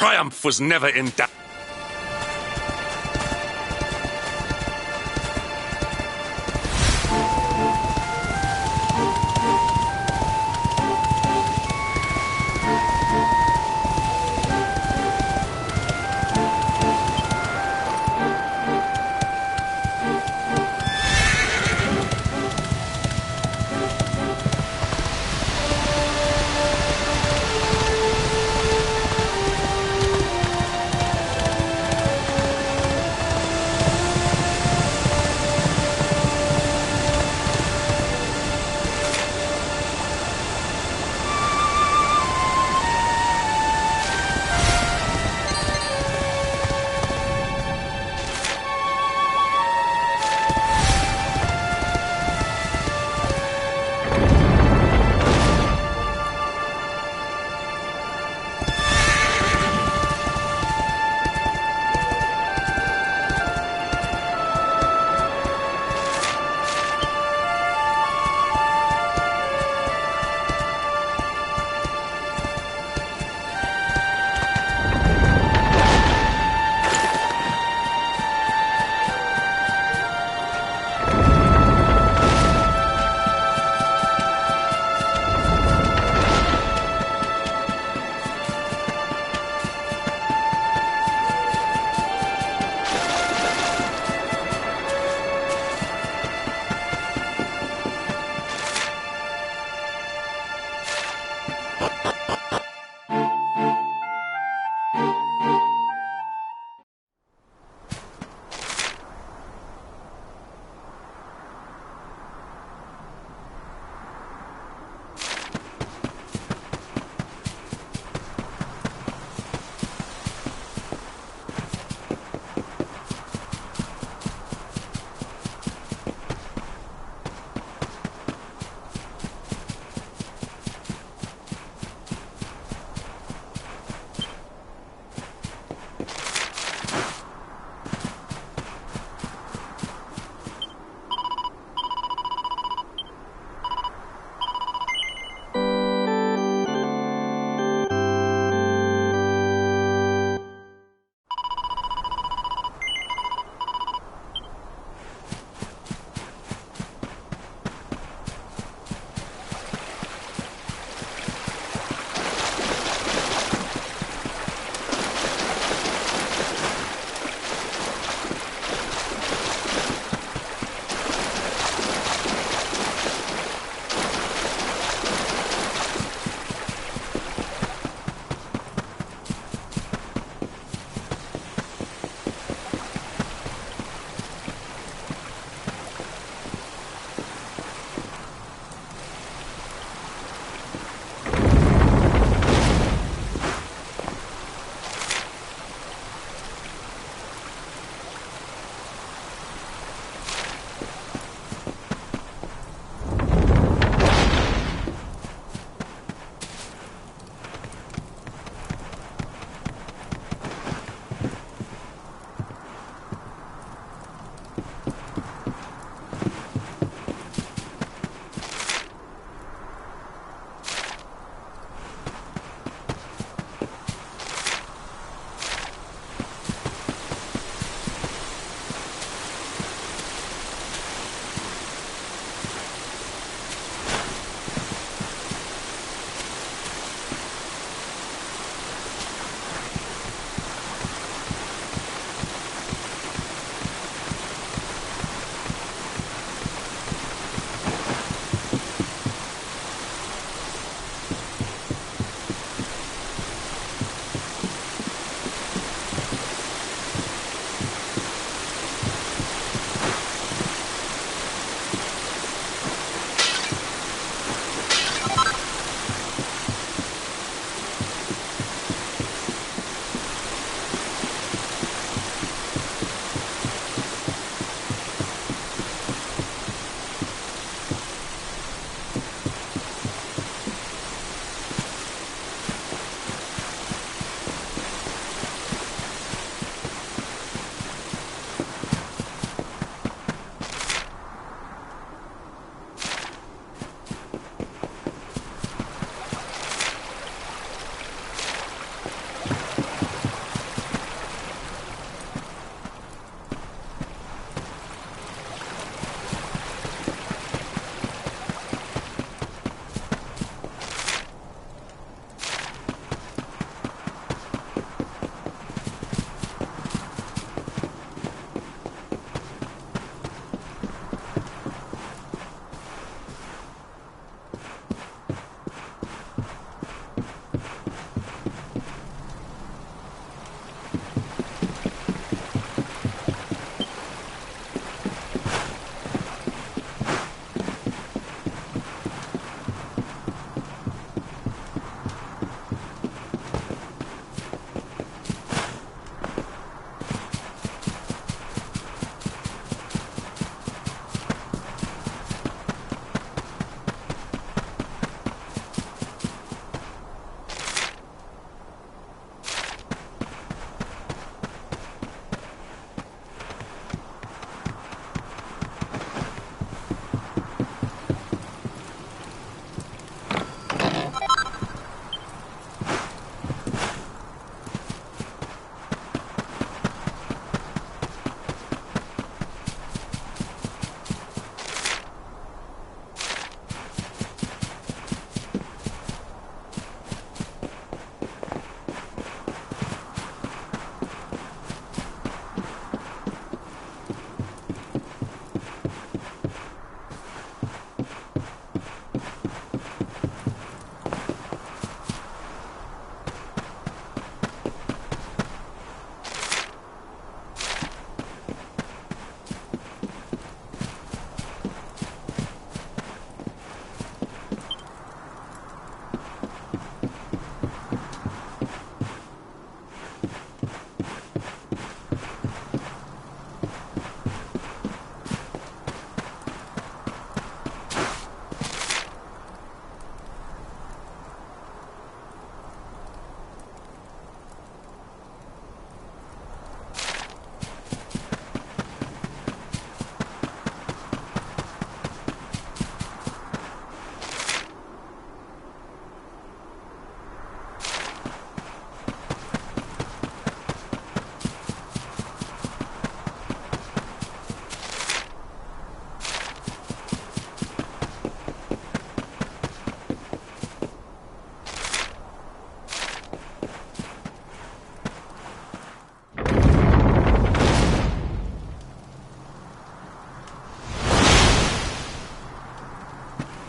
triumph was never in doubt.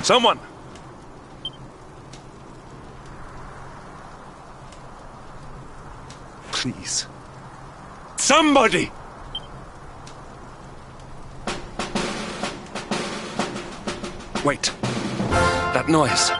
Someone! Please. Somebody! Wait. That noise.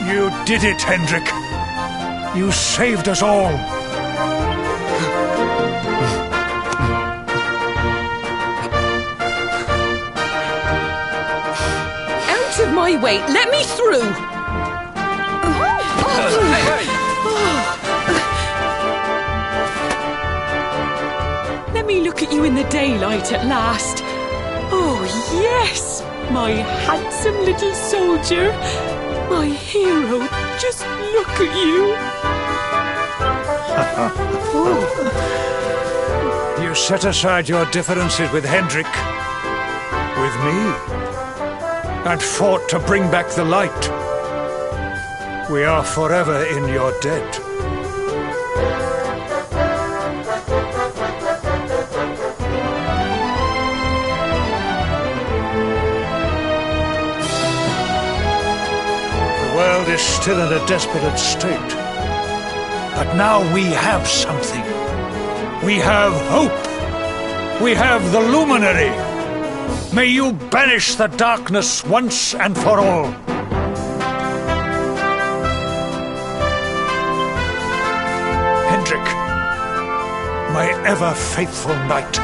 You did it, Hendrik. You saved us all. Out of my way! Let me through! Let me look at you in the daylight at last. Oh, yes! My handsome little soldier. My hero. Just look at you. You set aside your differences with Hendrik, with me, and fought to bring back the light. We are forever in your debt. The world is still in a desperate state. But now we have something. We have hope. We have the Luminary. May you banish the darkness once and for all. Hendrik, my ever-faithful knight.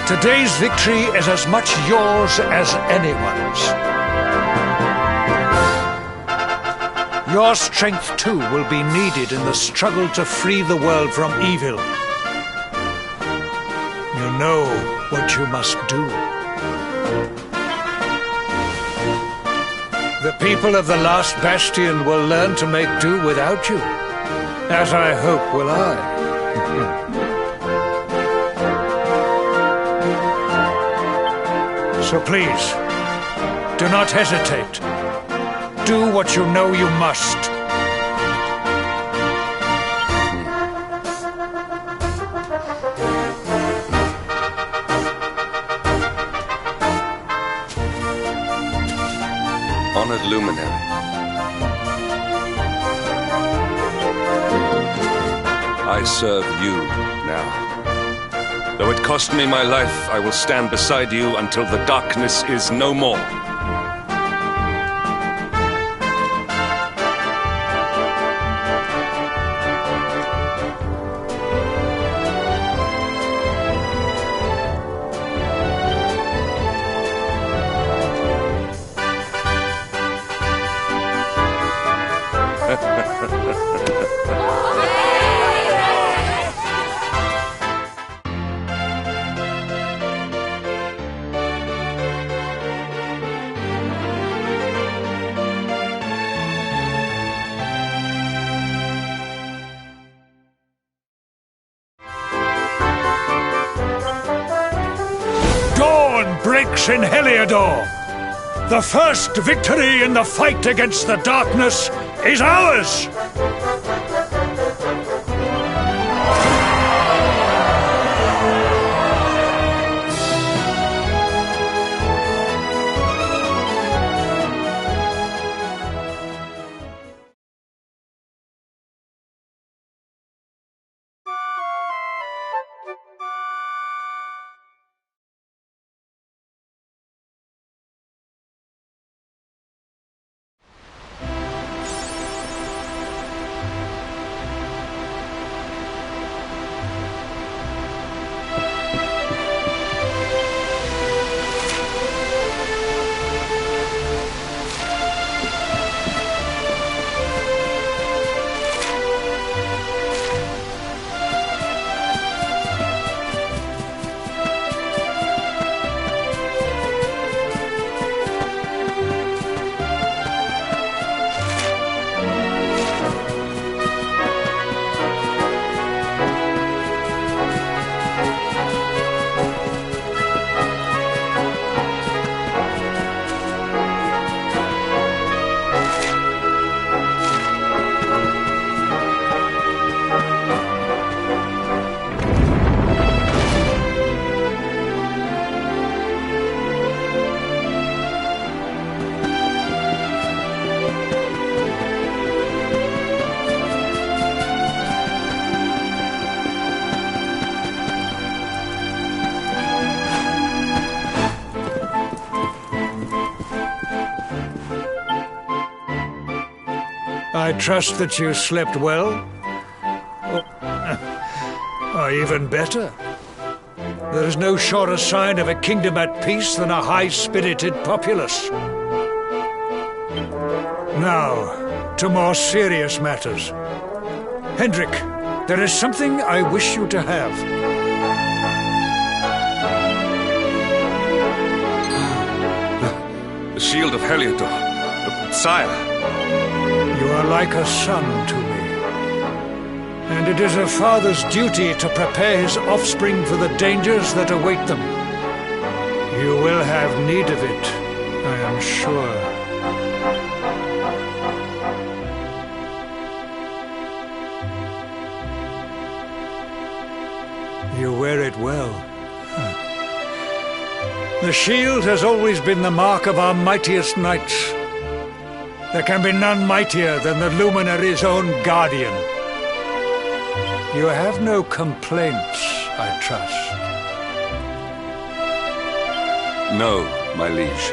Today's victory is as much yours as anyone's. Your strength, too, will be needed in the struggle to free the world from evil. You know what you must do. The people of the last bastion will learn to make do without you, as I hope will I. So please, do not hesitate. Do what you know you must. Honored Luminary. I serve you now. Though it cost me my life, I will stand beside you until the darkness is no more. Dawn breaks in Heliodor. The first victory in the fight against the darkness is ours! I trust that you slept well? Or even better. There is no surer sign of a kingdom at peace than a high-spirited populace. Now, to more serious matters. Hendrik, there is something I wish you to have. The shield of Heliodor. Sire. You are like a son to me. And it is a father's duty to prepare his offspring for the dangers that await them. You will have need of it, I am sure. You wear it well. The shield has always been the mark of our mightiest knights. There can be none mightier than the Luminary's own guardian. You have no complaints, I trust. No, my liege.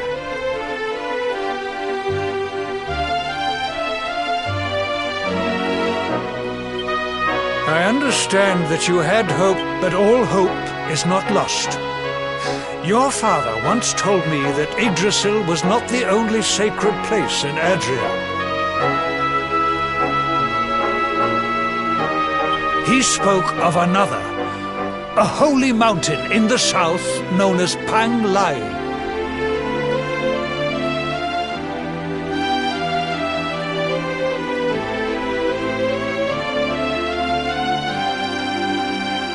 I understand that you had hope, but all hope is not lost. Your father once told me that Yggdrasil was not the only sacred place in Adria. He spoke of another, a holy mountain in the south known as Pang Lai.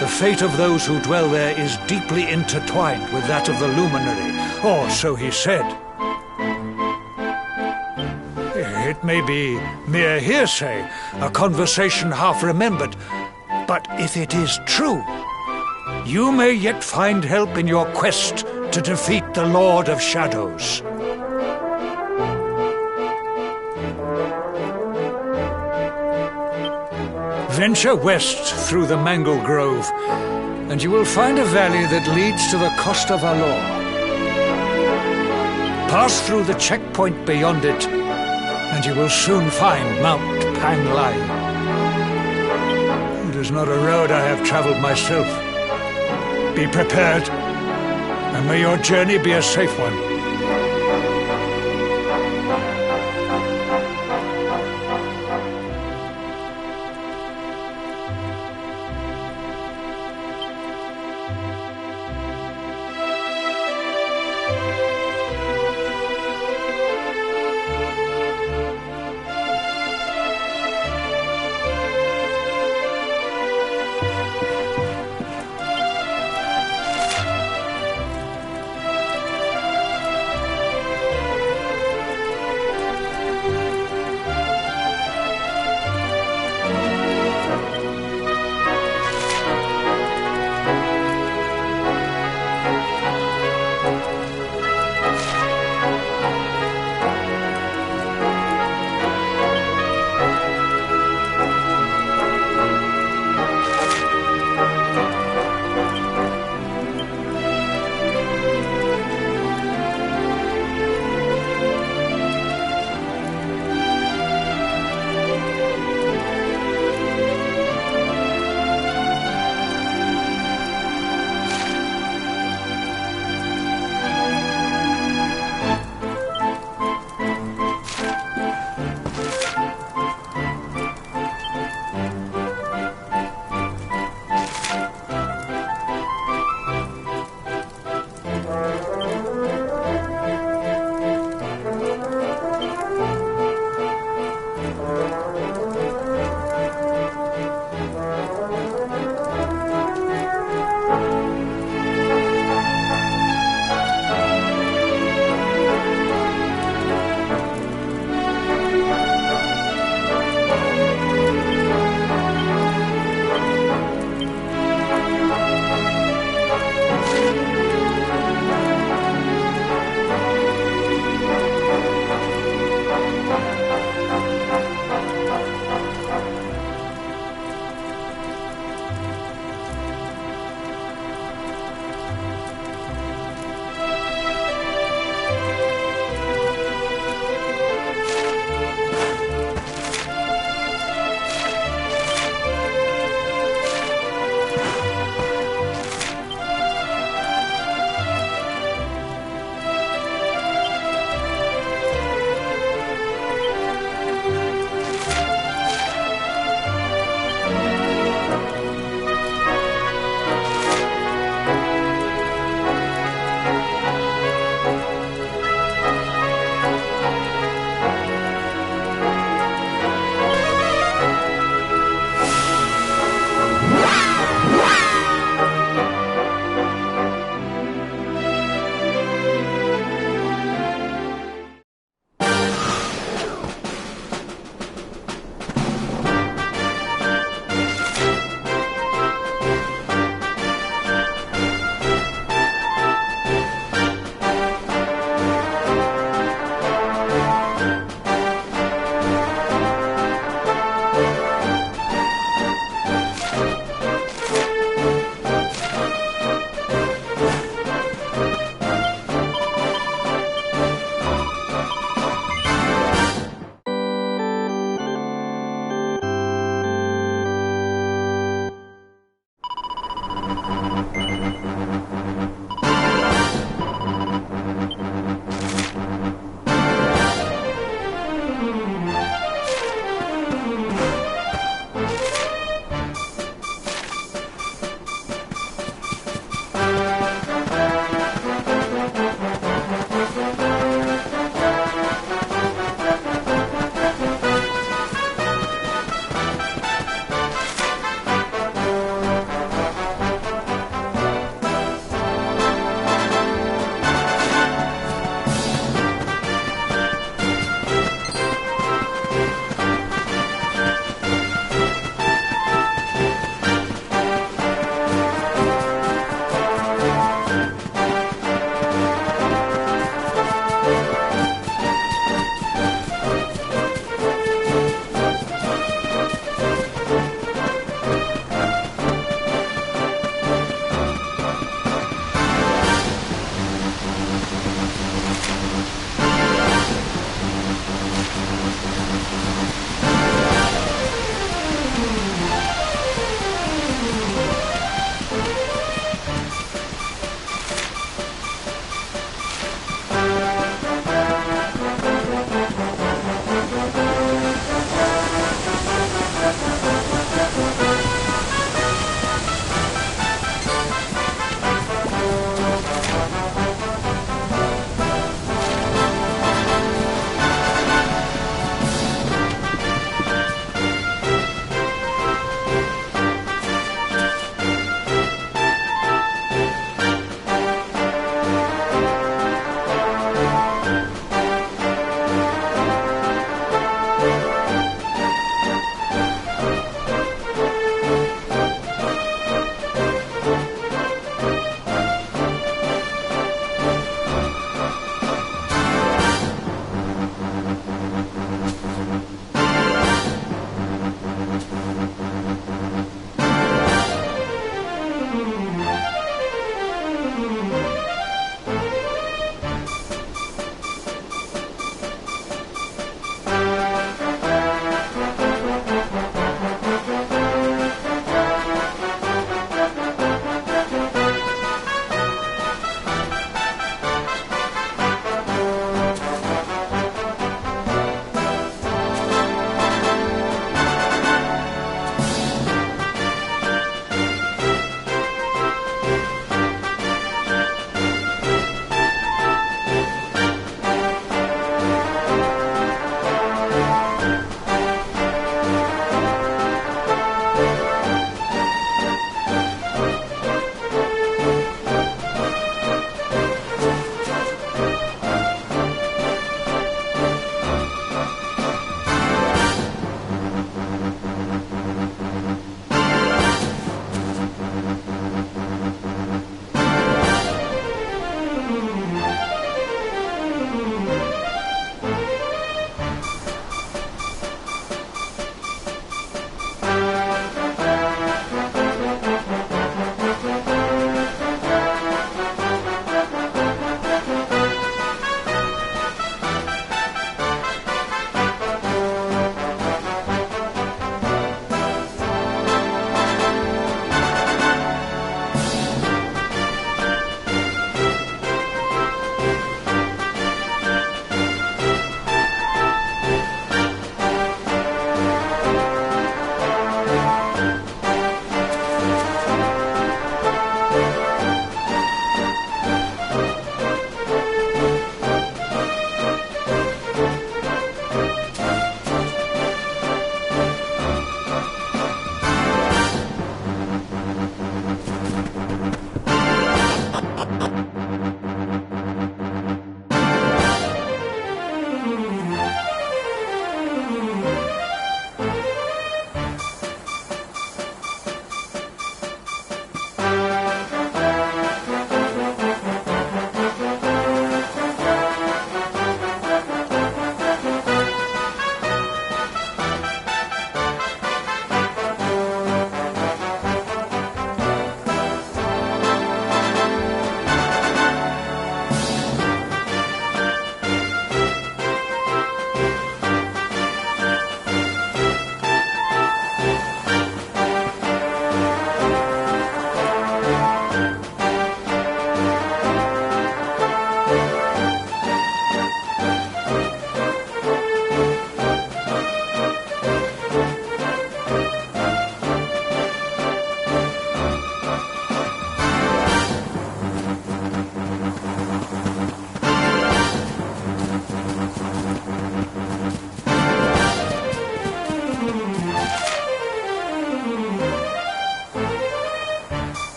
The fate of those who dwell there is deeply intertwined with that of the Luminary, or so he said. It may be mere hearsay, a conversation half remembered, but if it is true, you may yet find help in your quest to defeat the Lord of Shadows. Venture west through the Mangle Grove, and you will find a valley that leads to the Costa Valor. Pass through the checkpoint beyond it, and you will soon find Mount Pang Lai. It is not a road I have traveled myself. Be prepared, and may your journey be a safe one.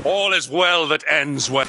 All is well that ends well.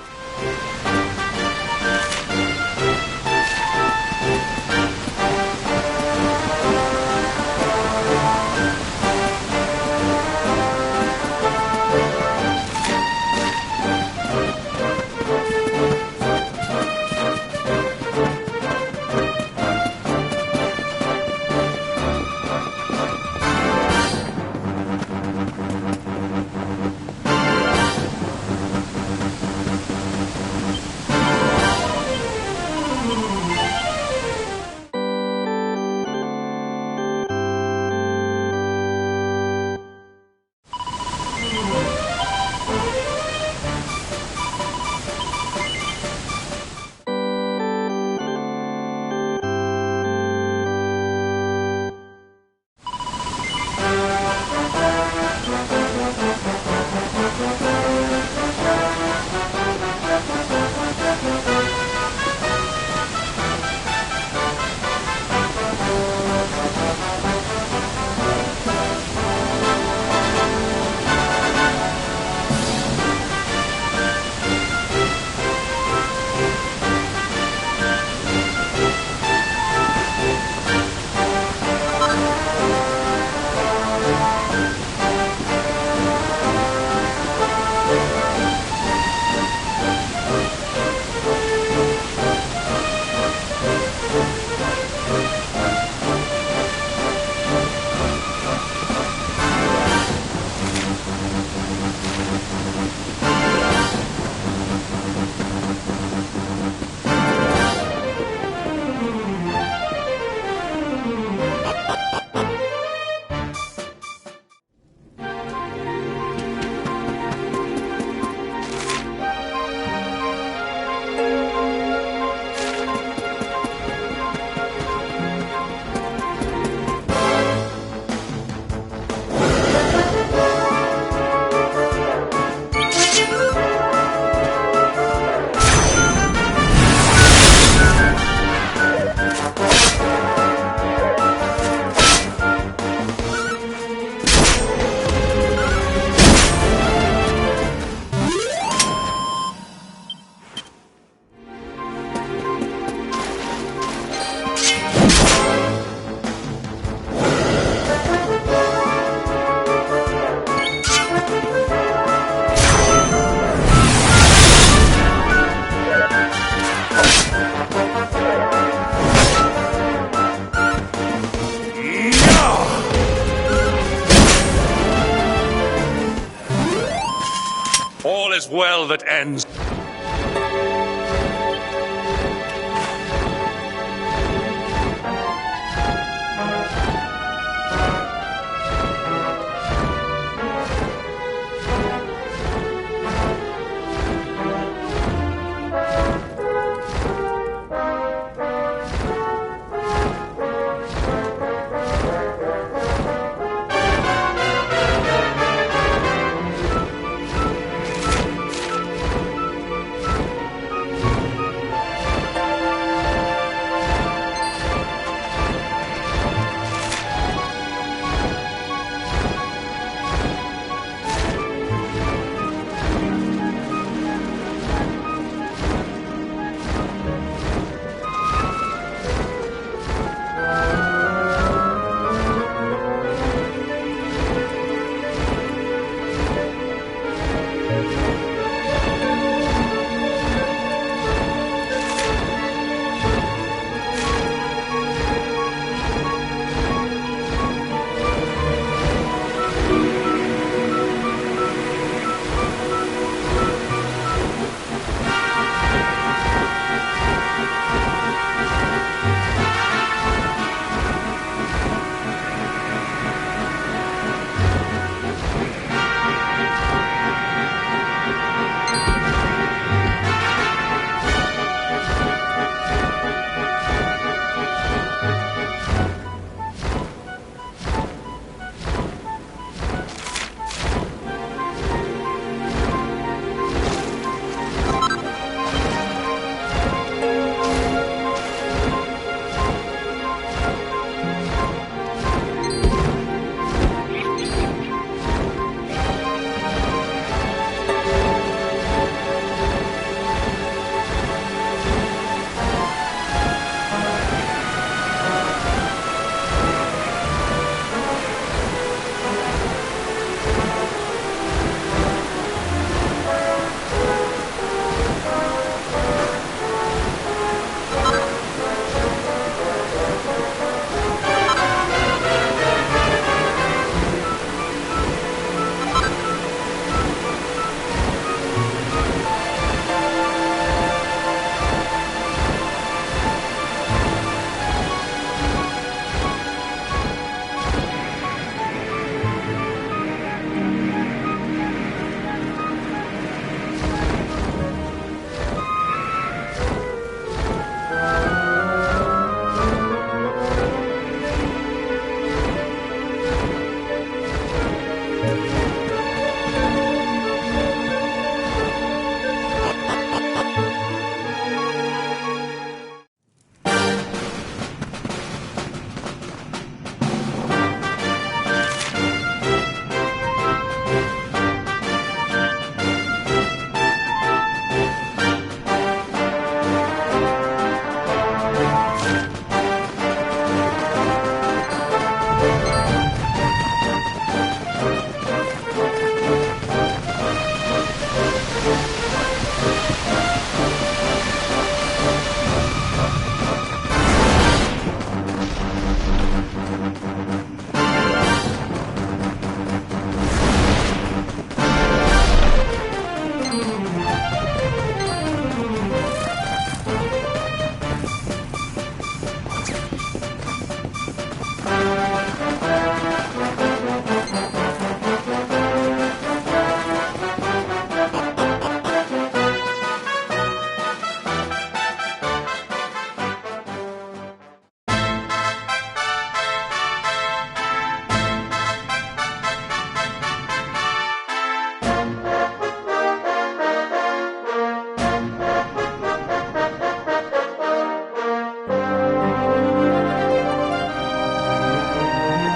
all is well that ends.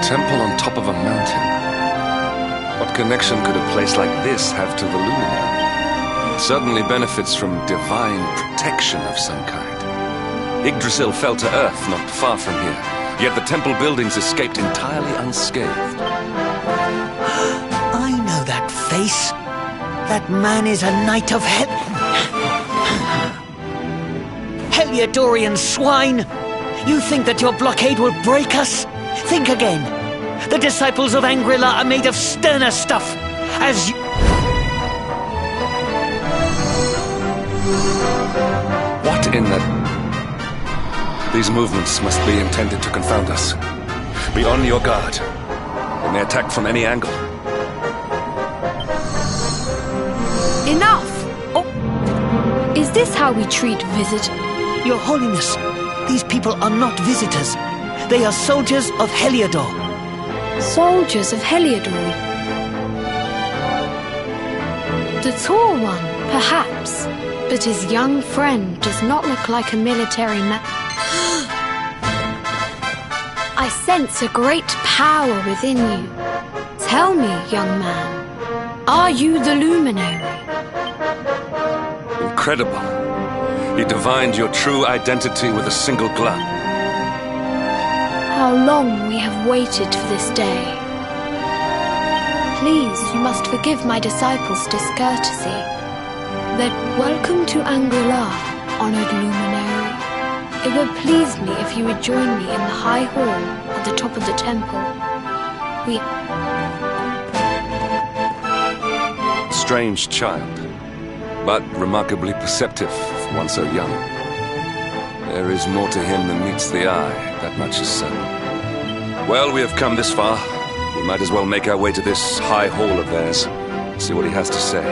temple on top of a mountain. What connection could a place like this have to the Luminary? It certainly benefits from divine protection of some kind. Yggdrasil fell to earth not far from here, yet the temple buildings escaped entirely unscathed. I know that face. That man is a knight of hell. Heliodorian swine! You think that your blockade will break us? Think again. The disciples of Angrila are made of sterner stuff. As you... in that these movements must be intended to confound us. Be on your guard. They may attack from any angle. Enough! Oh. Is this how we treat visitors? Your Holiness, these people are not visitors. They are soldiers of Heliodor. Soldiers of Heliodor. The tall one, perhaps, but his young friend does not look like a military man. I sense a great power within you. Tell me, young man, are you the luminary? Incredible. You divined your true identity with a single glance. How long we have waited for this day. Please, you must forgive my disciples' discourtesy. That welcome to Angri-La, honored luminary. It would please me if you would join me in the high hall at the top of the temple. Strange child, but remarkably perceptive for one so young. There is more to him than meets the eye, that much is certain. Well, we have come this far. We might as well make our way to this high hall of theirs, see what he has to say.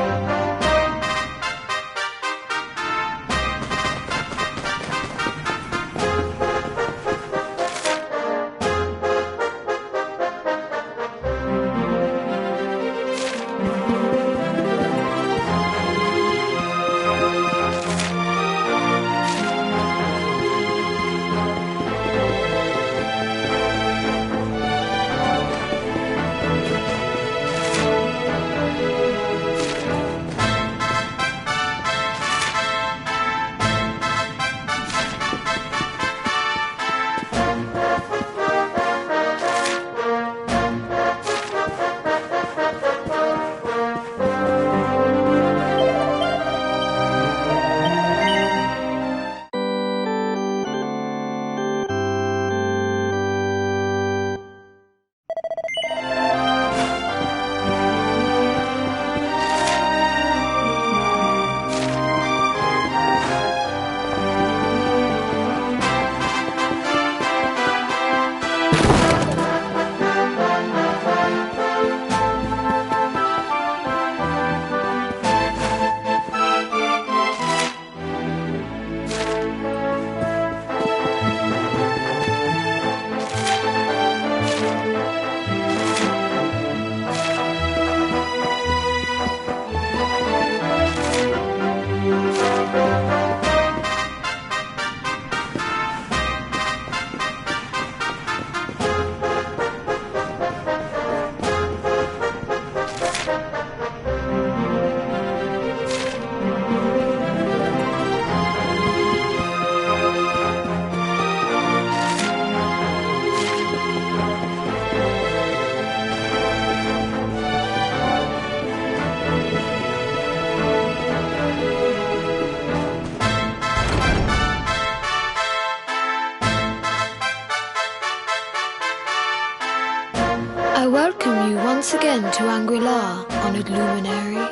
I welcome you once again to Angri-La, honored luminary.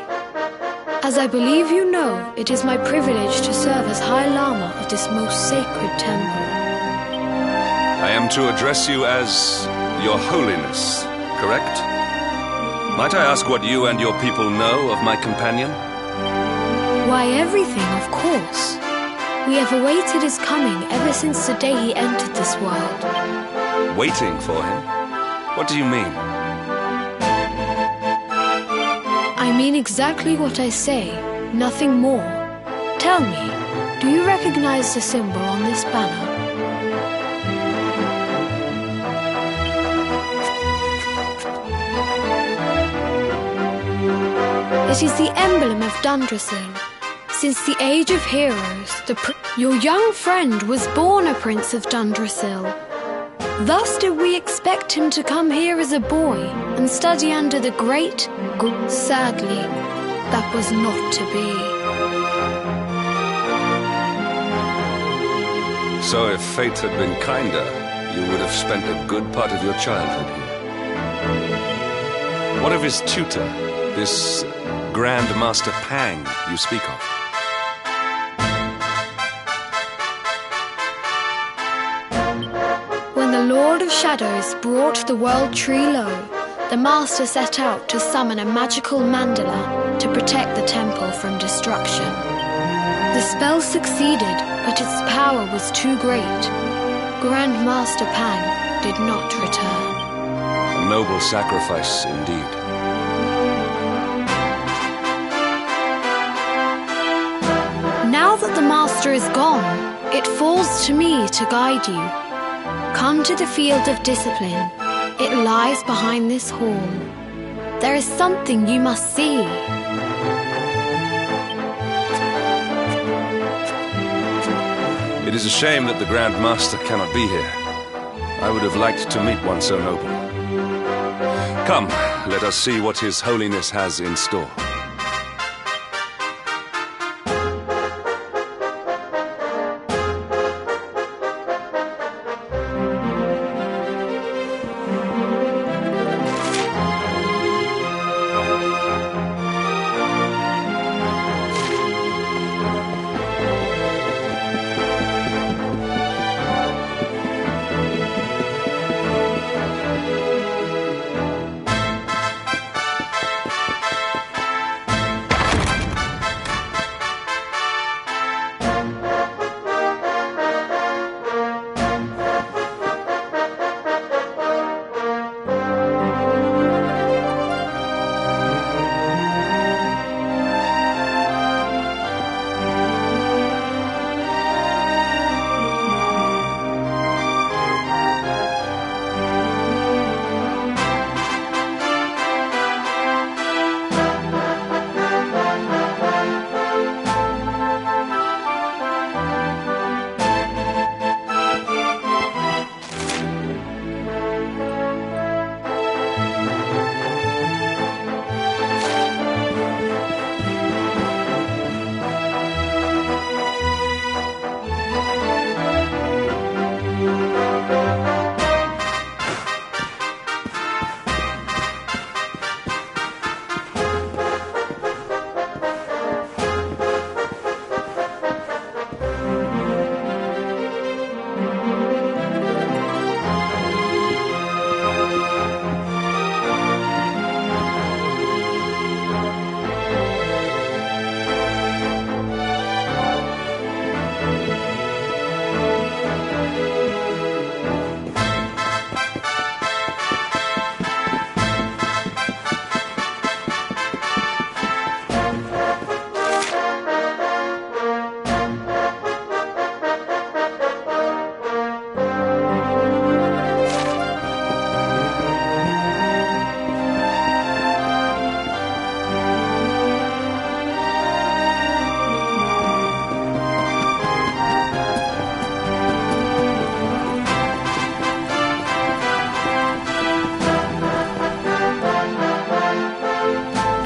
As I believe you know, it is my privilege to serve as High Lama of this most sacred temple. I am to address you as Your Holiness, correct? Might I ask what you and your people know of my companion? Why, everything, of course. We have awaited his coming ever since the day he entered this world. Waiting for him? What do you mean? I mean exactly what I say, nothing more. Tell me, do you recognize the symbol on this banner? It is the emblem of Dundrasil. Since the age of heroes, your young friend was born a prince of Dundrasil. Thus did we expect him to come here as a boy and study under the great... Sadly, that was not to be. So if fate had been kinder, you would have spent a good part of your childhood here. What of his tutor, this Grand Master Pang you speak of? Lord of Shadows brought the world tree low, the Master set out to summon a magical mandala to protect the temple from destruction. The spell succeeded, but its power was too great. Grand Master Pang did not return. A noble sacrifice indeed. Now that the Master is gone, it falls to me to guide you. Come to the Field of Discipline. It lies behind this hall. There is something you must see. It is a shame that the Grand Master cannot be here. I would have liked to meet one so noble. Come, let us see what His Holiness has in store.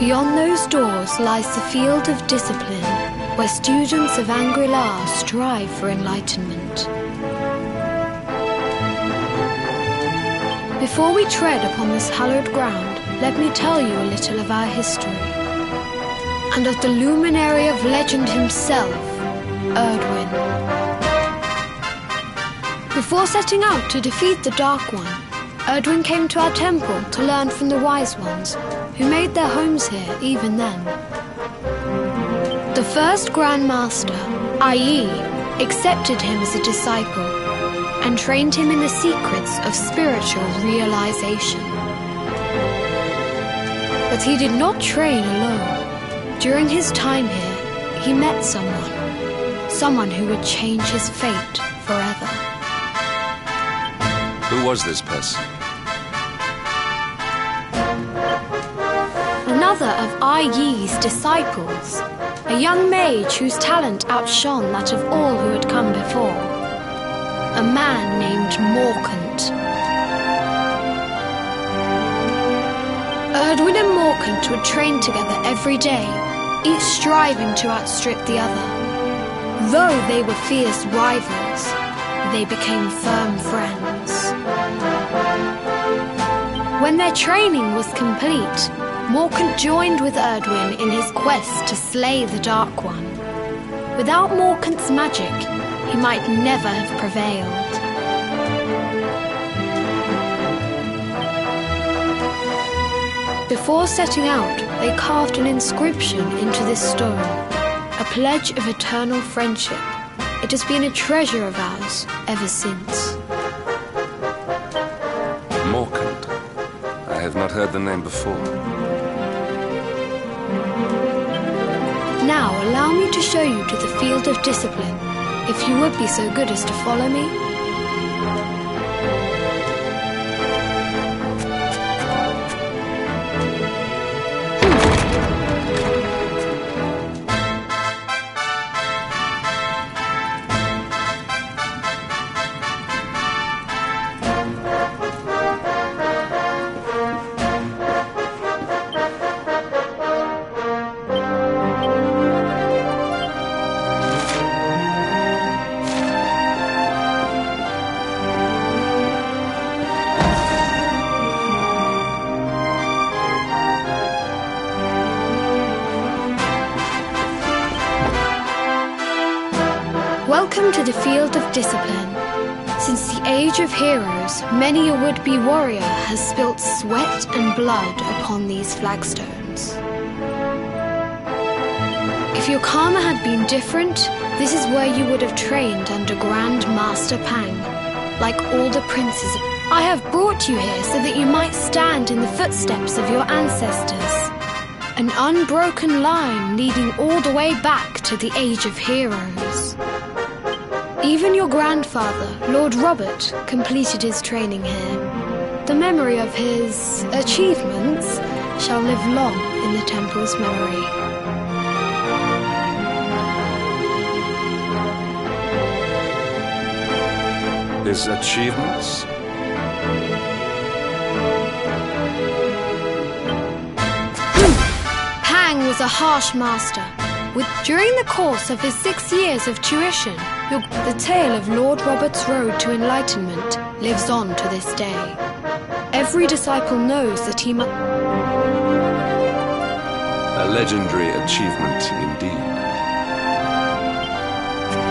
Beyond those doors lies the Field of Discipline, where students of Angri-La strive for enlightenment. Before we tread upon this hallowed ground, let me tell you a little of our history, and of the luminary of legend himself, Erdwin. Before setting out to defeat the Dark One, Erdwin came to our temple to learn from the Wise Ones, who made their homes here even then. The first Grand Master, Ai, accepted him as a disciple and trained him in the secrets of spiritual realization. But he did not train alone. During his time here, he met someone who would change his fate forever. Who was this person? Another of Ai Yi's disciples, a young mage whose talent outshone that of all who had come before. A man named Morkant. Erdwin and Morkant would train together every day, each striving to outstrip the other. Though they were fierce rivals, they became firm friends. When their training was complete, Morkant joined with Erdwin in his quest to slay the Dark One. Without Morkant's magic, he might never have prevailed. Before setting out, they carved an inscription into this stone, a pledge of eternal friendship. It has been a treasure of ours ever since. Morkant. I have not heard the name before. Now allow me to show you to the field of discipline, if you would be so good as to follow me. Welcome to the field of discipline. Since the age of heroes, many a would-be warrior has spilt sweat and blood upon these flagstones. If your karma had been different, this is where you would have trained under Grand Master Pang, like all the princes. I have brought you here so that you might stand in the footsteps of your ancestors. An unbroken line leading all the way back to the age of heroes. Even your grandfather, Lord Robert, completed his training here. The memory of his achievements shall live long in the temple's memory. His achievements? Pang was a harsh master. During the course of his 6 years of tuition, the tale of Lord Robert's road to enlightenment lives on to this day. Every disciple knows that he must... A legendary achievement indeed.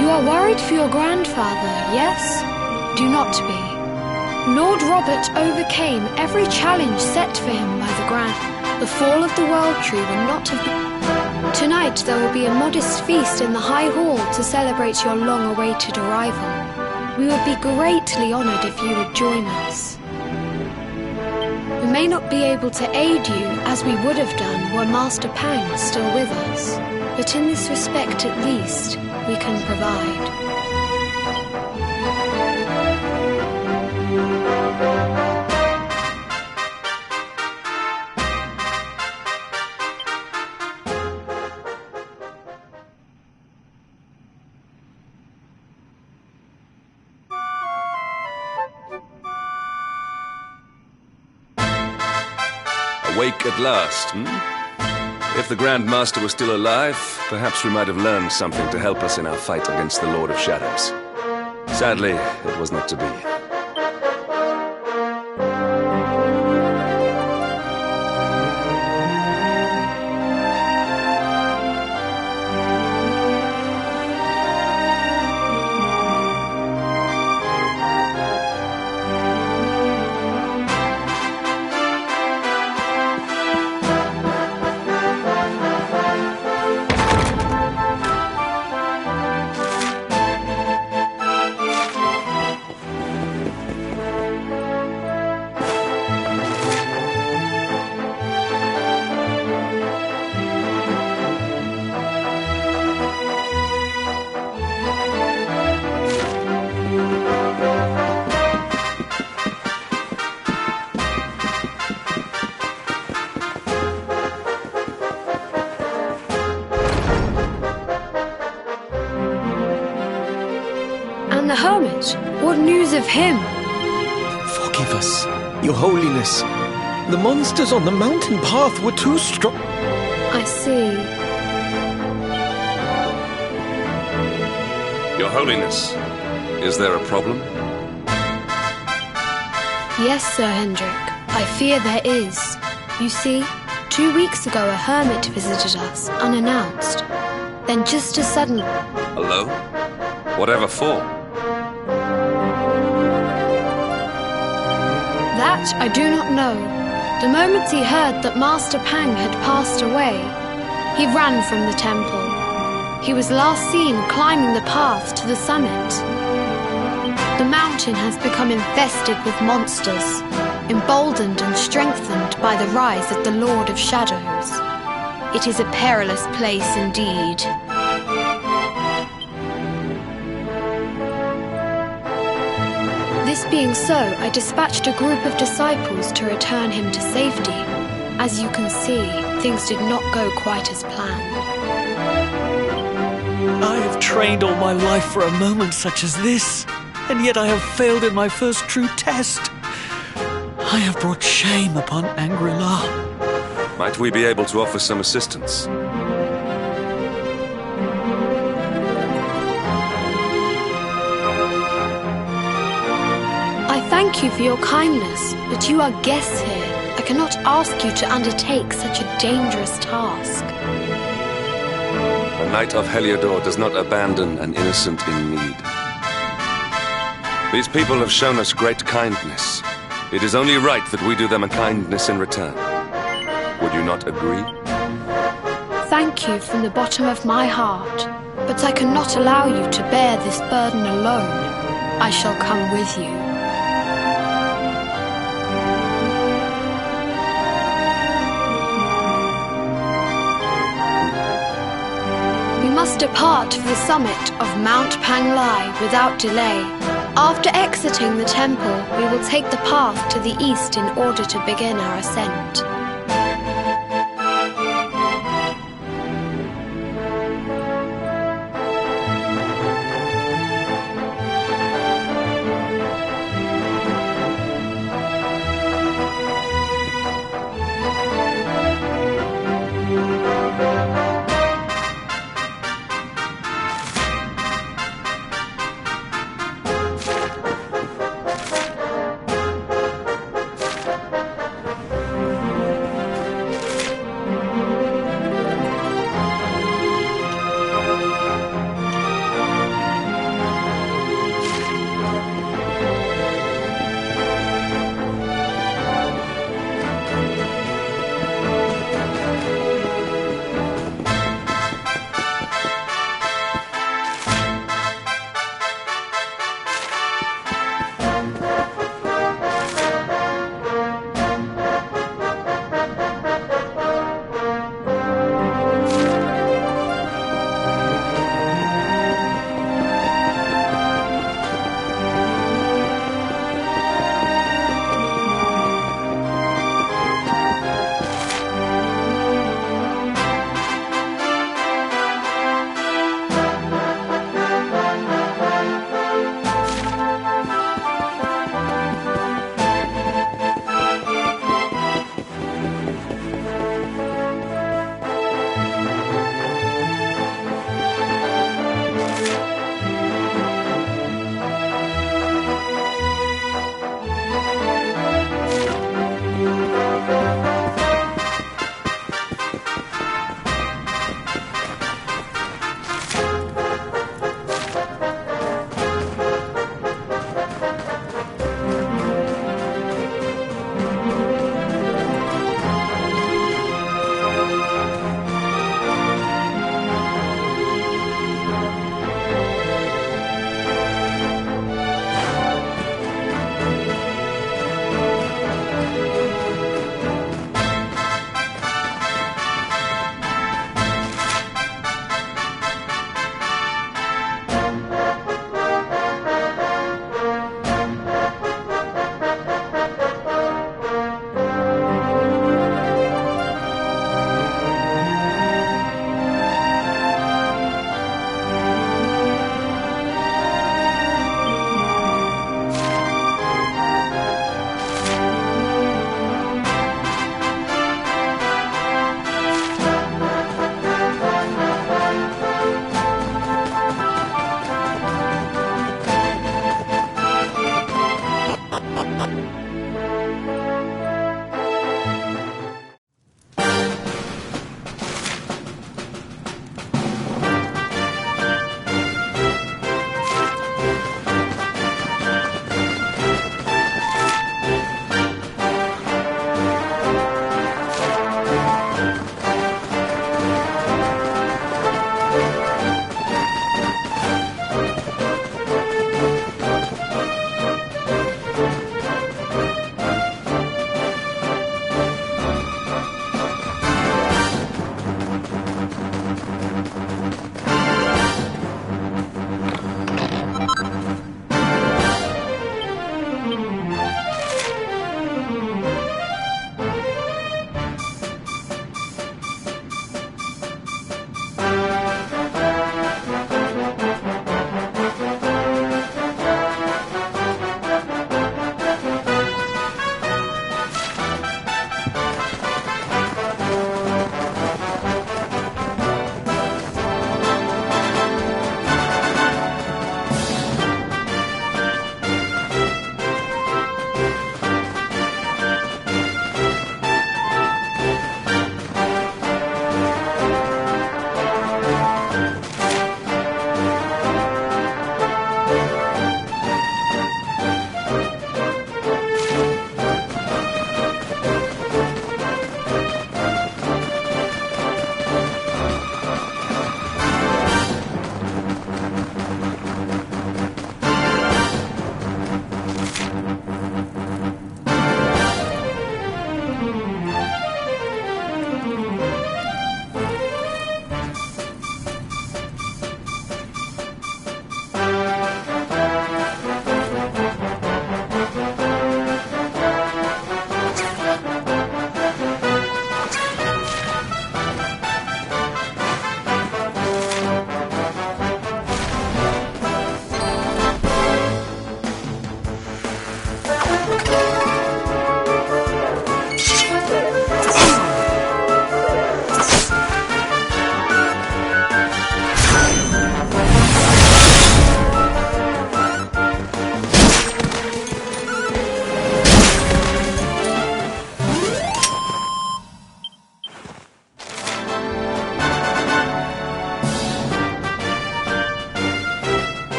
You are worried for your grandfather, yes? Do not be. Lord Robert overcame every challenge set for him by the Grand. The fall of the World Tree would not have been... Tonight there will be a modest feast in the High Hall to celebrate your long-awaited arrival. We would be greatly honored if you would join us. We may not be able to aid you as we would have done were Master Pang still with us, but in this respect at least, we can provide. Awake at last, If the Grand Master were still alive, perhaps we might have learned something to help us in our fight against the Lord of Shadows. Sadly, it was not to be. And the hermit? What news of him? Forgive us, Your Holiness. The monsters on the mountain path were too strong. I see. Your Holiness, is there a problem? Yes, Sir Hendrik. I fear there is. You see, 2 weeks ago a hermit visited us, unannounced. Then just as suddenly... Hello? Whatever for? That I do not know. The moment he heard that Master Pang had passed away, he ran from the temple. He was last seen climbing the path to the summit. The mountain has become infested with monsters, emboldened and strengthened by the rise of the Lord of Shadows. It is a perilous place indeed. This being so, I dispatched a group of disciples to return him to safety. As you can see, things did not go quite as planned. I have trained all my life for a moment such as this, and yet I have failed in my first true test. I have brought shame upon Angri-La. Might we be able to offer some assistance? I thank you for your kindness, but you are guests here. I cannot ask you to undertake such a dangerous task. A knight of Heliodor does not abandon an innocent in need. These people have shown us great kindness. It is only right that we do them a kindness in return. Would you not agree? Thank you from the bottom of my heart, but I cannot allow you to bear this burden alone. I shall come with you. We must depart for the summit of Mount Panglai without delay. After exiting the temple, we will take the path to the east in order to begin our ascent.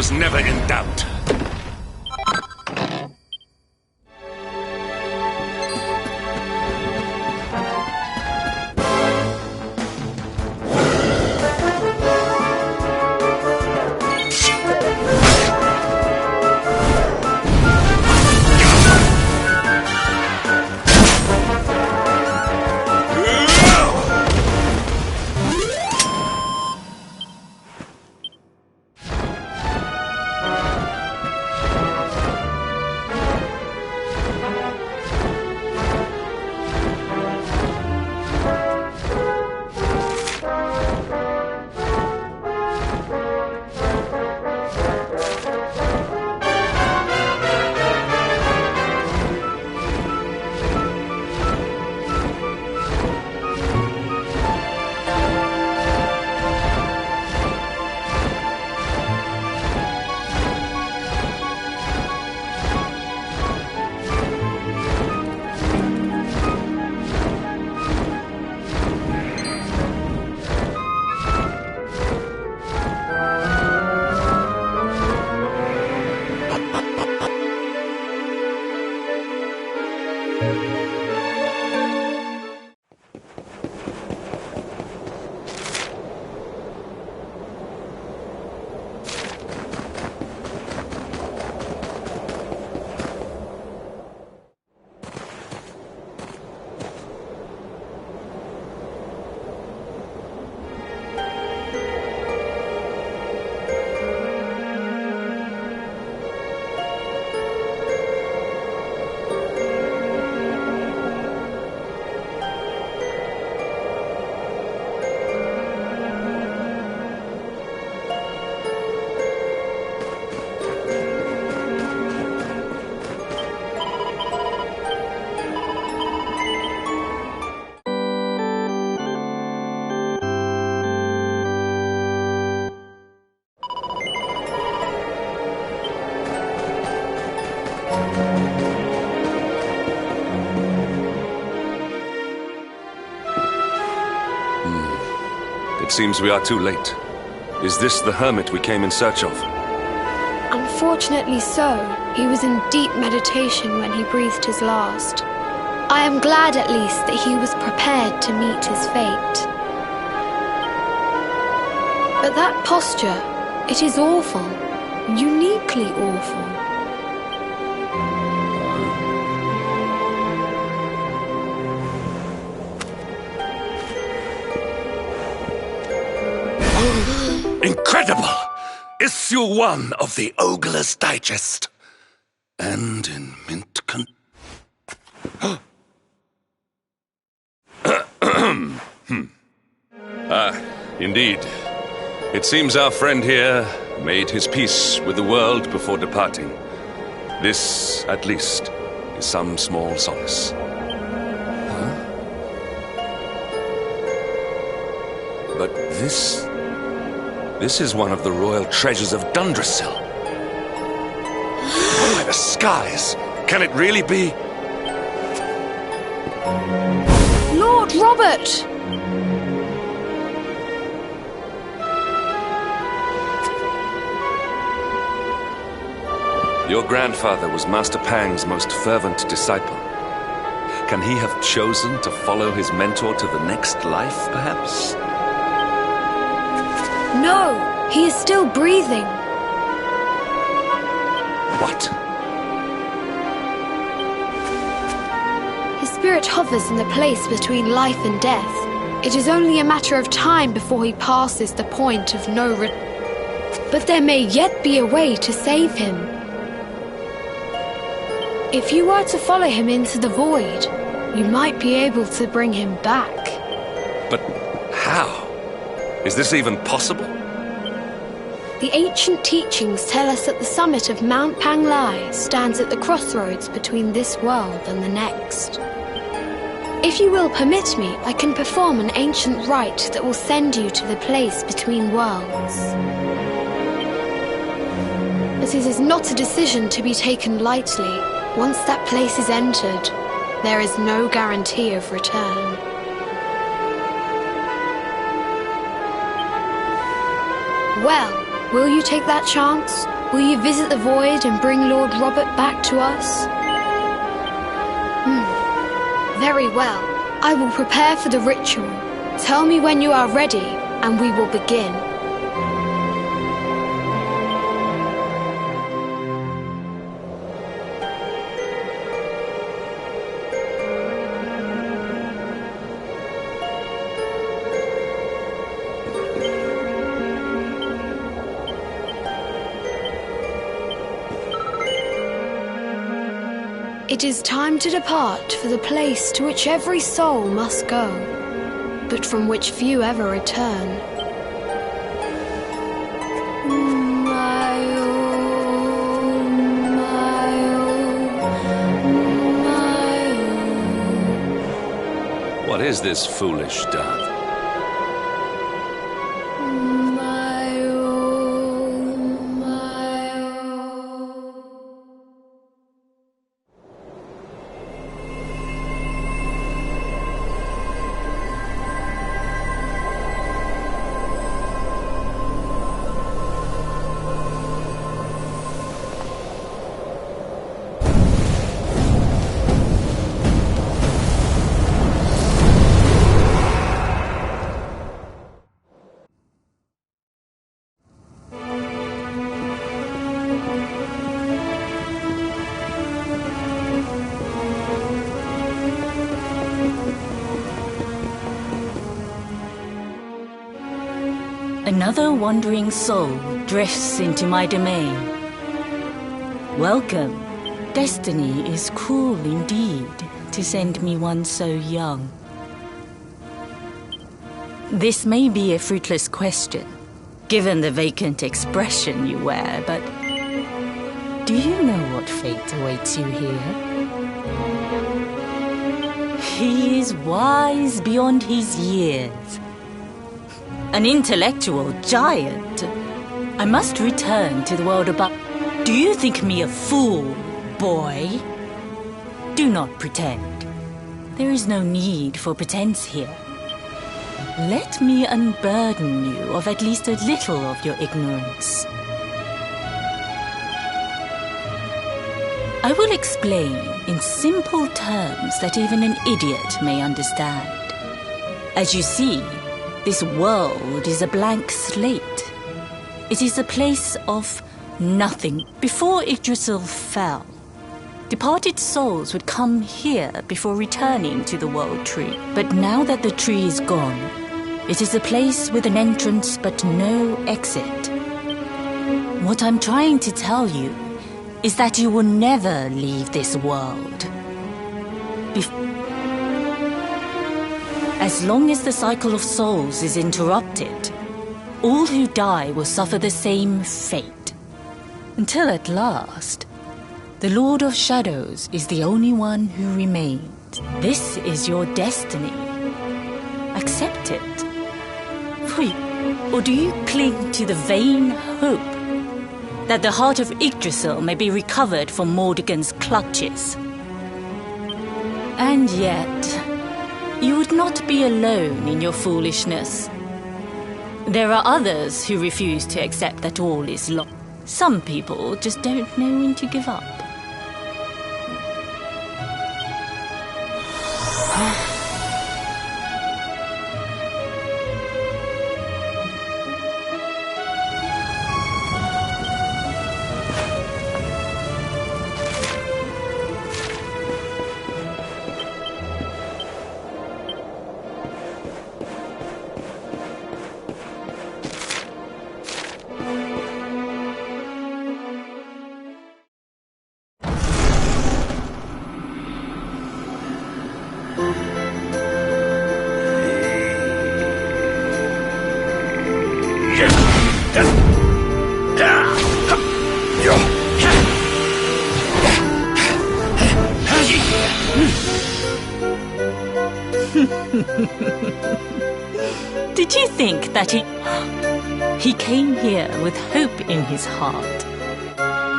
was never in doubt. It seems we are too late. Is this the hermit we came in search of? Unfortunately so. He was in deep meditation when he breathed his last. I am glad at least that he was prepared to meet his fate. But that posture, it is awful. Uniquely awful. Incredible! Issue 1 of the Ogler's Digest. And in mint indeed. It seems our friend here made his peace with the world before departing. This, at least, is some small solace. But this is one of the royal treasures of Dundrasil. By the skies! Can it really be? Lord Robert! Your grandfather was Master Pang's most fervent disciple. Can he have chosen to follow his mentor to the next life, perhaps? No, he is still breathing. What? His spirit hovers in the place between life and death. It is only a matter of time before he passes the point of no return. But there may yet be a way to save him. If you were to follow him into the void, you might be able to bring him back. But how? Is this even possible? The ancient teachings tell us that the summit of Mount Panglai stands at the crossroads between this world and the next. If you will permit me, I can perform an ancient rite that will send you to the place between worlds. But it is not a decision to be taken lightly. Once that place is entered, there is no guarantee of return. Well, Will you take that chance? Will you visit the void and bring Lord Robert back to us? Very well. I will prepare for the ritual. Tell me when you are ready, and we will begin. It is time to depart for the place to which every soul must go, but from which few ever return. What is this foolish dove? Another wandering soul drifts into my domain. Welcome. Destiny is cruel indeed to send me one so young. This may be a fruitless question, given the vacant expression you wear, but do you know what fate awaits you here? He is wise beyond his years. An intellectual giant. I must return to the world above. Do you think me a fool, boy? Do not pretend. There is no need for pretense here. Let me unburden you of at least a little of your ignorance. I will explain in simple terms that even an idiot may understand. As you see, this world is a blank slate. It is a place of nothing. Before Yggdrasil fell, departed souls would come here before returning to the World Tree. But now that the tree is gone, it is a place with an entrance but no exit. What I'm trying to tell you is that you will never leave this world. As long as the cycle of souls is interrupted, all who die will suffer the same fate. Until at last, the Lord of Shadows is the only one who remains. This is your destiny. Accept it. Or do you cling to the vain hope that the heart of Yggdrasil may be recovered from Mordegon's clutches? And yet, you would not be alone in your foolishness. There are others who refuse to accept that all is lost. Some people just don't know when to give up. Did you think that he came here with hope in his heart?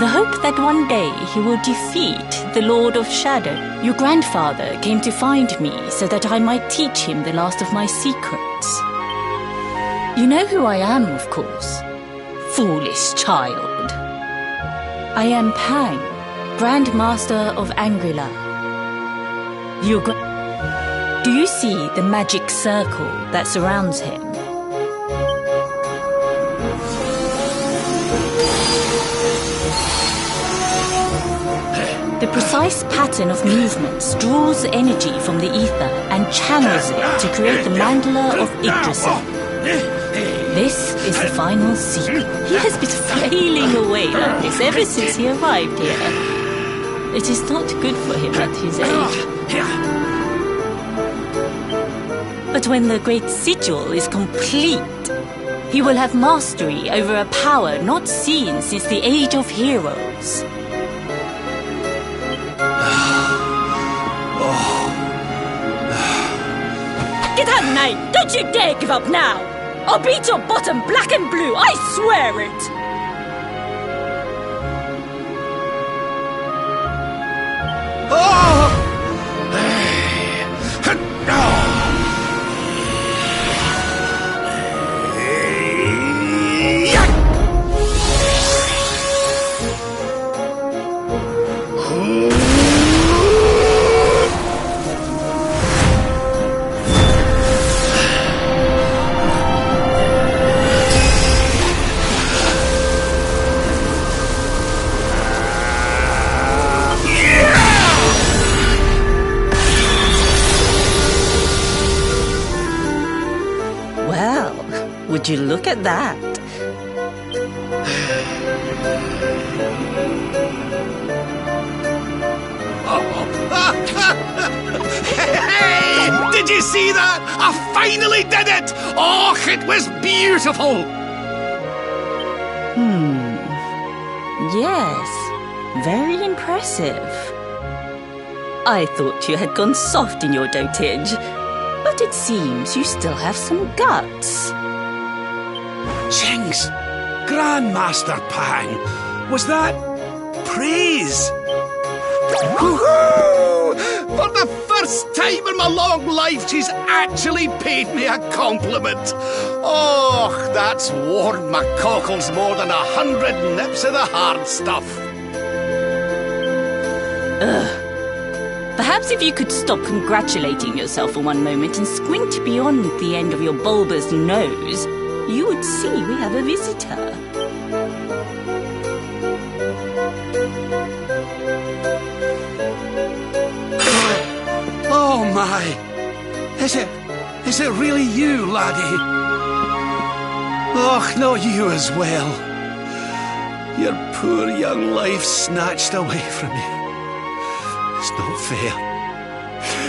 The hope that one day he will defeat the Lord of Shadow. Your grandfather came to find me so that I might teach him the last of my secrets. You know who I am, of course. Foolish child. I am Pang, Grand Master of Angrila. Do you see the magic circle that surrounds him? The precise pattern of movements draws energy from the ether and channels it to create the mandala of Yggdrasil. This is the final secret. He has been flailing away like this ever since he arrived here. It is not good for him at his age. But when the great sigil is complete, he will have mastery over a power not seen since the Age of Heroes. Get out, knight! Don't you dare give up now! I'll beat your bottom black and blue, I swear it! Would you look at that? Hey! Did you see that? I finally did it! Oh, it was beautiful! Yes, very impressive. I thought you had gone soft in your dotage, but it seems you still have some guts. Jinx! Grandmaster Pang! Was that praise? Woohoo! For the first time in my long life, she's actually paid me a compliment. Oh, that's warmed my cockles more than 100 nips of the hard stuff. Perhaps if you could stop congratulating yourself for one moment and squint beyond the end of your bulbous nose, you would see we have a visitor. Oh my! Is it really you, laddie? Och, not you as well. Your poor young life snatched away from you. It's not fair.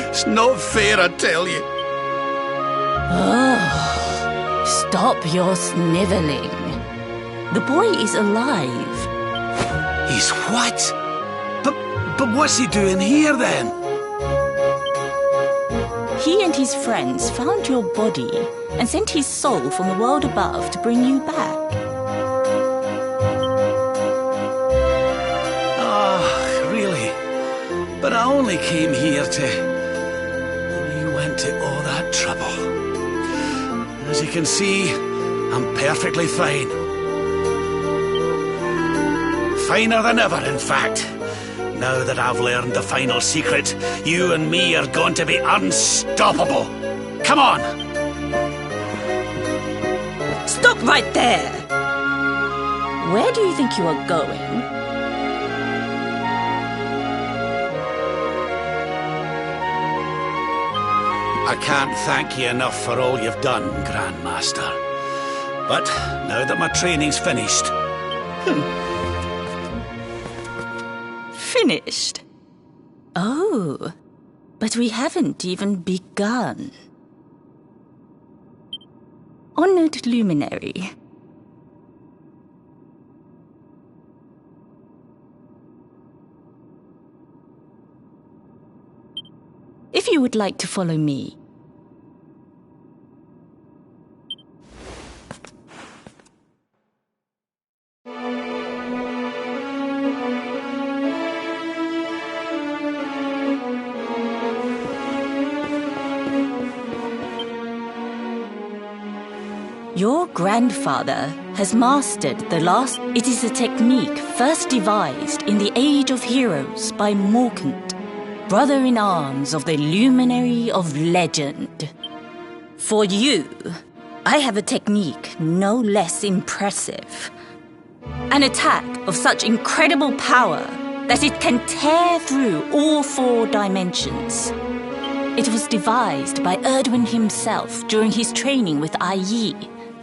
It's not fair, I tell you. Stop your snivelling. The boy is alive. He's what? But what's he doing here then? He and his friends found your body and sent his soul from the world above to bring you back. Really? But I only came here to... You went to all that trouble. As you can see, I'm perfectly fine. Finer than ever, in fact. Now that I've learned the final secret, you and me are going to be unstoppable. Come on! Stop right there! Where do you think you are going? I can't thank you enough for all you've done, Grandmaster. But now that my training's finished... Finished? Oh, but we haven't even begun. Honored luminary. If you would like to follow me. Your grandfather has mastered the last... It is a technique first devised in the Age of Heroes by Morkant, brother-in-arms of the Luminary of Legend. For you, I have a technique no less impressive. An attack of such incredible power that it can tear through all 4 dimensions. It was devised by Erdwin himself during his training with Yi,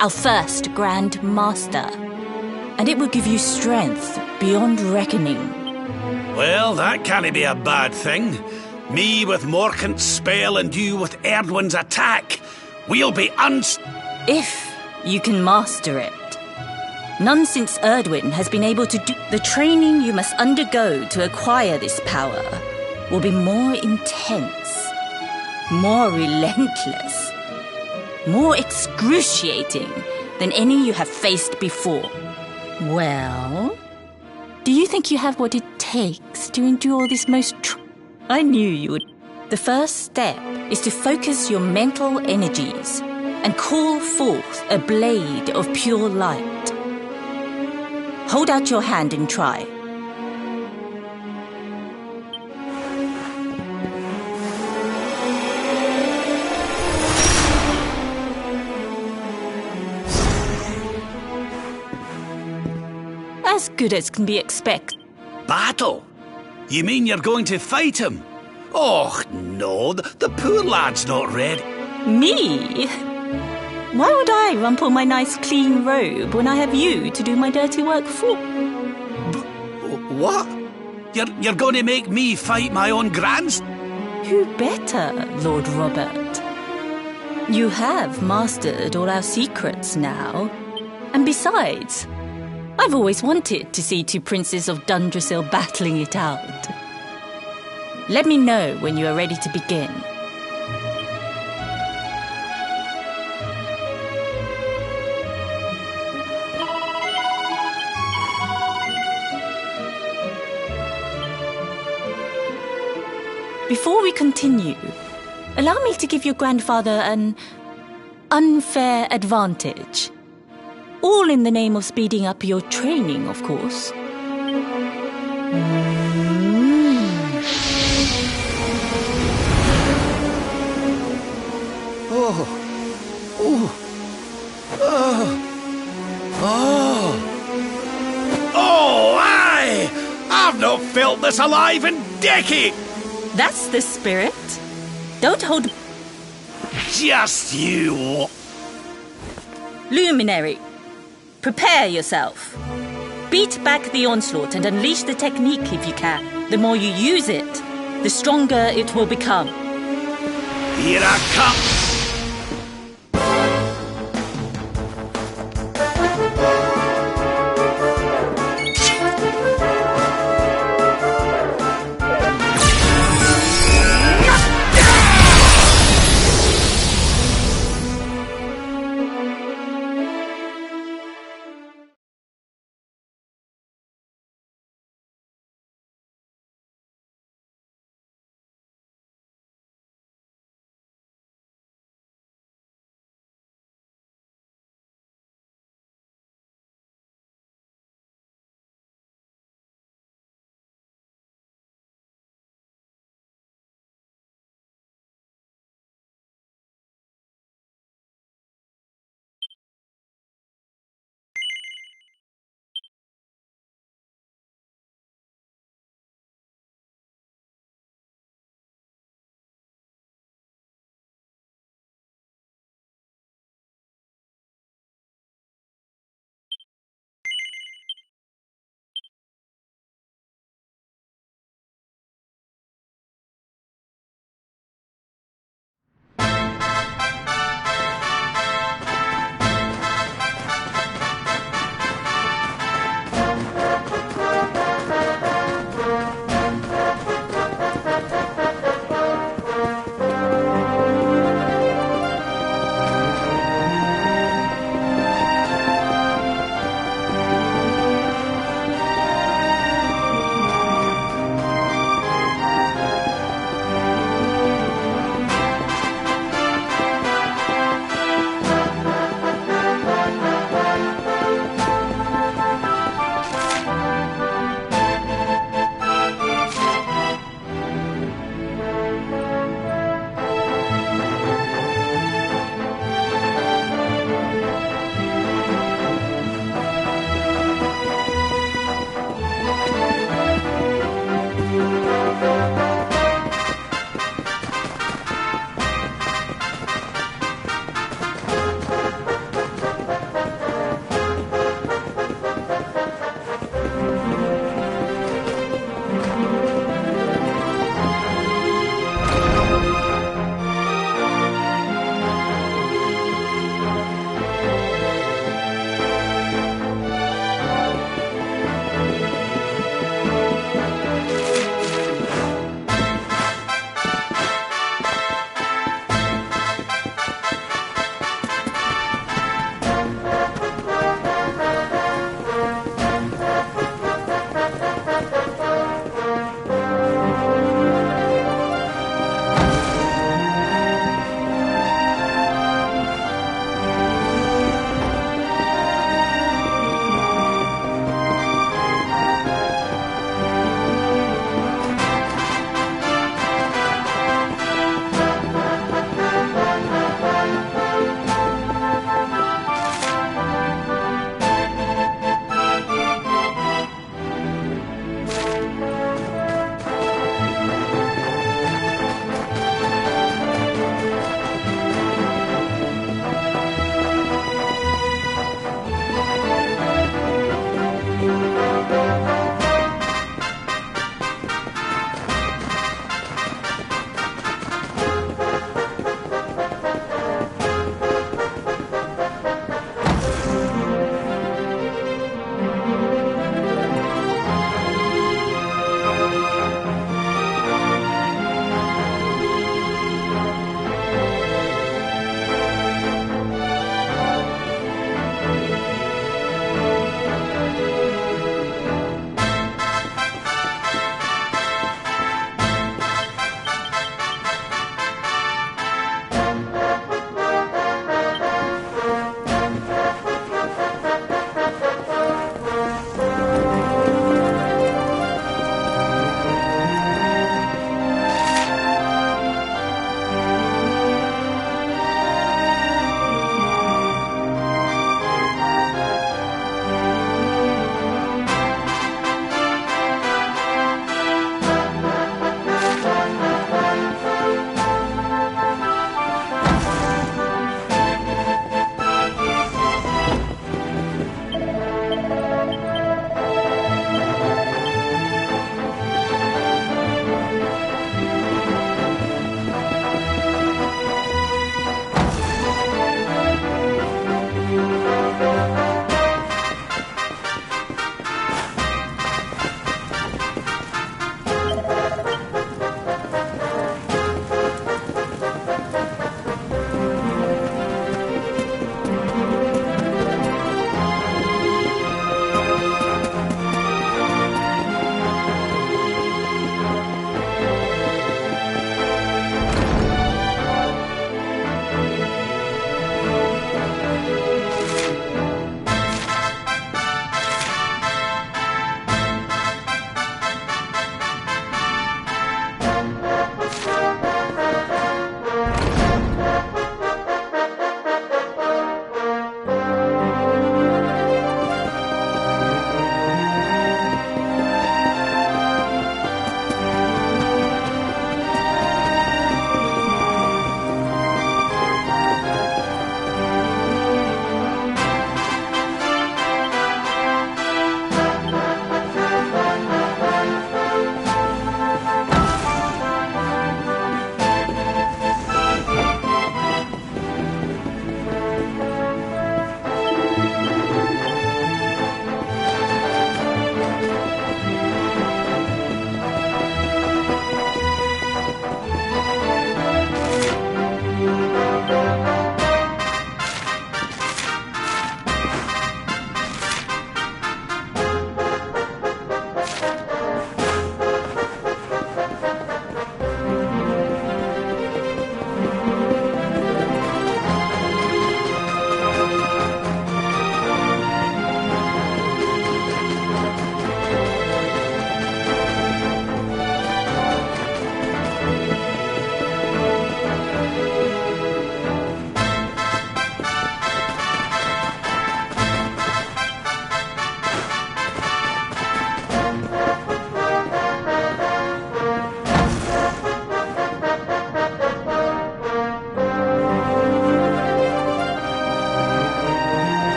our first Grand Master. And it will give you strength beyond reckoning. Well, that can't be a bad thing. Me with Morkant's spell and you with Erdwin's attack. We'll be If you can master it. None since Erdwin has been able to do... The training you must undergo to acquire this power will be more intense, more relentless, more excruciating than any you have faced before. Well, do you think you have what it takes to endure this most... I knew you would. The first step is to focus your mental energies and call forth a blade of pure light. Hold out your hand and try. As good as can be expected. Battle? You mean you're going to fight him? Oh, no, the poor lad's not ready. Me? Why would I rumple my nice clean robe when I have you to do my dirty work for? What? You're going to make me fight my own grandson? Who better, Lord Robert? You have mastered all our secrets now. And besides, I've always wanted to see 2 princes of Dundrasil battling it out. Let me know when you are ready to begin. Before we continue, allow me to give your grandfather an unfair advantage. All in the name of speeding up your training, of course. Oh, aye! I've not felt this alive in decades! That's the spirit. Don't hold... Just you! Luminary, prepare yourself. Beat back the onslaught and unleash the technique if you can. The more you use it, the stronger it will become. Here I come!